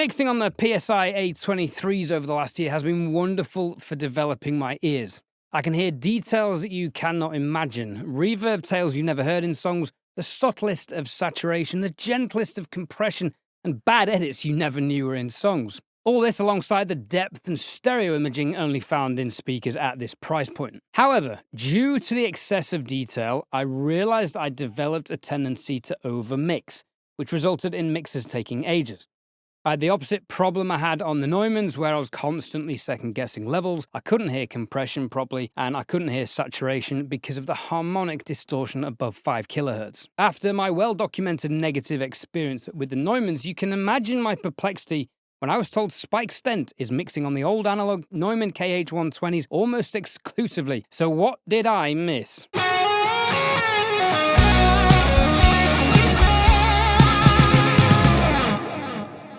Mixing on the PSI A23s over the last year has been wonderful for developing my ears. I can hear details that you cannot imagine, reverb tails you never heard in songs, the subtlest of saturation, the gentlest of compression, and bad edits you never knew were in songs. All this alongside the depth and stereo imaging only found in speakers at this price point. However, due to the excess of detail, I realized I developed a tendency to overmix, which resulted in mixes taking ages. I had the opposite problem I had on the Neumanns, where I was constantly second-guessing levels, I couldn't hear compression properly, and I couldn't hear saturation because of the harmonic distortion above 5 kHz. After my well-documented negative experience with the Neumanns, you can imagine my perplexity when I was told Spike Stent is mixing on the old Analogue Neumann KH120s almost exclusively. So what did I miss?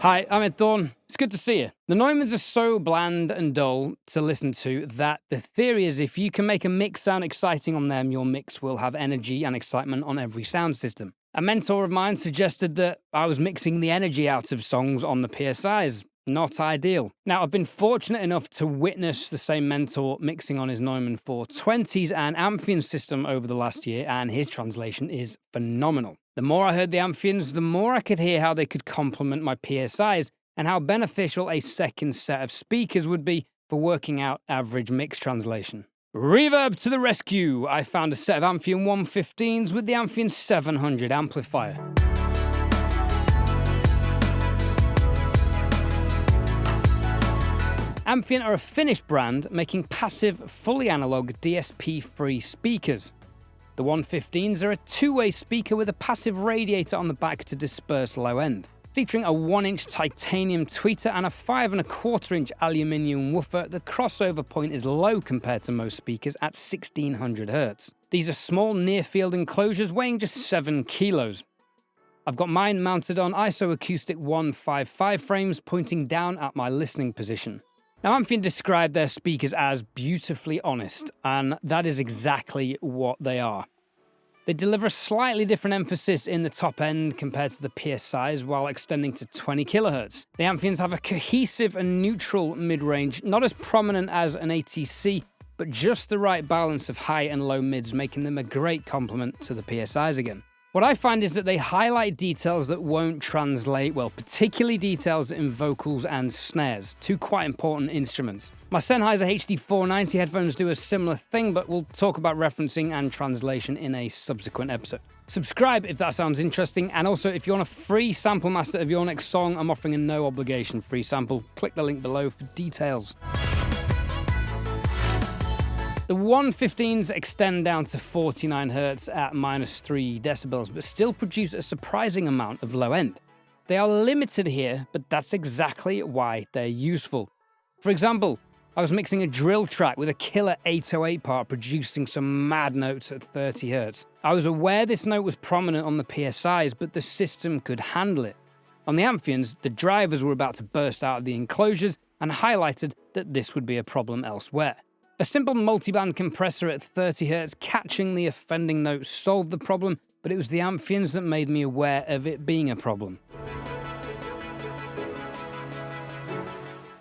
Hi, I'm Thorne. It's good to see you. The Neumanns are so bland and dull to listen to that the theory is if you can make a mix sound exciting on them, your mix will have energy and excitement on every sound system. A mentor of mine suggested that I was mixing the energy out of songs on the PSIs. Not ideal. Now, I've been fortunate enough to witness the same mentor mixing on his Neumann 420s and Amphion system over the last year, and his translation is phenomenal. The more I heard the Amphions, the more I could hear how they could complement my PSIs and how beneficial a second set of speakers would be for working out average mix translation. Reverb to the rescue! I found a set of Amphion 115s with the Amphion 700 amplifier. Amphion are a Finnish brand making passive, fully analog DSP-free speakers. The 115s are a two-way speaker with a passive radiator on the back to disperse low end. Featuring a 1-inch titanium tweeter and a 5¼ aluminium woofer, the crossover point is low compared to most speakers at 1600 Hz. These are small near-field enclosures weighing just 7 kilos. I've got mine mounted on ACOUSTIC 155 frames pointing down at my listening position. Now, Amphion described their speakers as beautifully honest, and that is exactly what they are. They deliver a slightly different emphasis in the top end compared to the PSIs while extending to 20 kHz. The Amphions have a cohesive and neutral mid-range, not as prominent as an ATC, but just the right balance of high and low mids, making them a great complement to the PSIs again. What I find is that they highlight details that won't translate well, particularly details in vocals and snares, two quite important instruments. My Sennheiser HD490 headphones do a similar thing, but we'll talk about referencing and translation in a subsequent episode. Subscribe if that sounds interesting, and also if you want a free sample master of your next song, I'm offering a no-obligation free sample. Click the link below for details. The 115s extend down to 49 Hz at -3 decibels, but still produce a surprising amount of low end. They are limited here, but that's exactly why they're useful. For example, I was mixing a drill track with a killer 808 part producing some mad notes at 30 Hz. I was aware this note was prominent on the PSIs, but the system could handle it. On the Amphions, the drivers were about to burst out of the enclosures and highlighted that this would be a problem elsewhere. A simple multiband compressor at 30 Hz catching the offending note solved the problem, but it was the Amphions that made me aware of it being a problem.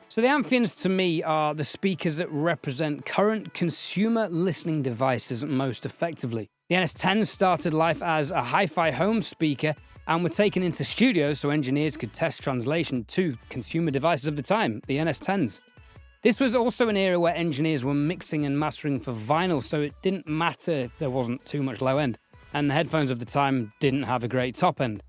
So the Amphions to me are the speakers that represent current consumer listening devices most effectively. The NS10s started life as a hi-fi home speaker and were taken into studios so engineers could test translation to consumer devices of the time, the NS10s. This was also an era where engineers were mixing and mastering for vinyl, so it didn't matter if there wasn't too much low end, and the headphones of the time didn't have a great top end.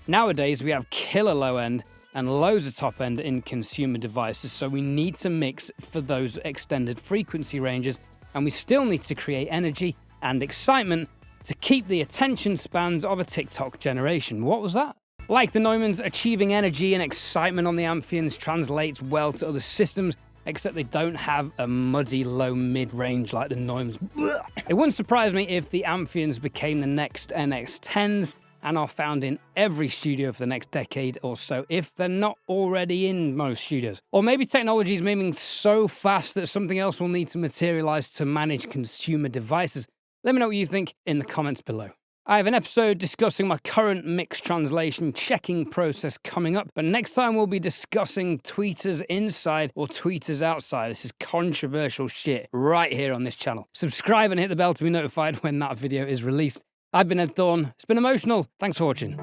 Nowadays, we have killer low end and loads of top end in consumer devices, so we need to mix for those extended frequency ranges, and we still need to create energy and excitement to keep the attention spans of a TikTok generation. What was that? Like the Neumanns, achieving energy and excitement on the Amphions translates well to other systems, except they don't have a muddy low mid-range like the Neumanns. It wouldn't surprise me if the Amphions became the next NX10s and are found in every studio for the next decade or so, if they're not already in most studios. Or maybe technology is moving so fast that something else will need to materialize to manage consumer devices. Let me know what you think in the comments below. I have an episode discussing my current mix translation checking process coming up, but next time we'll be discussing tweeters inside or tweeters outside. This is controversial shit right here on this channel. Subscribe and hit the bell to be notified when that video is released. I've been Ed Thorne. It's been emotional. Thanks for watching.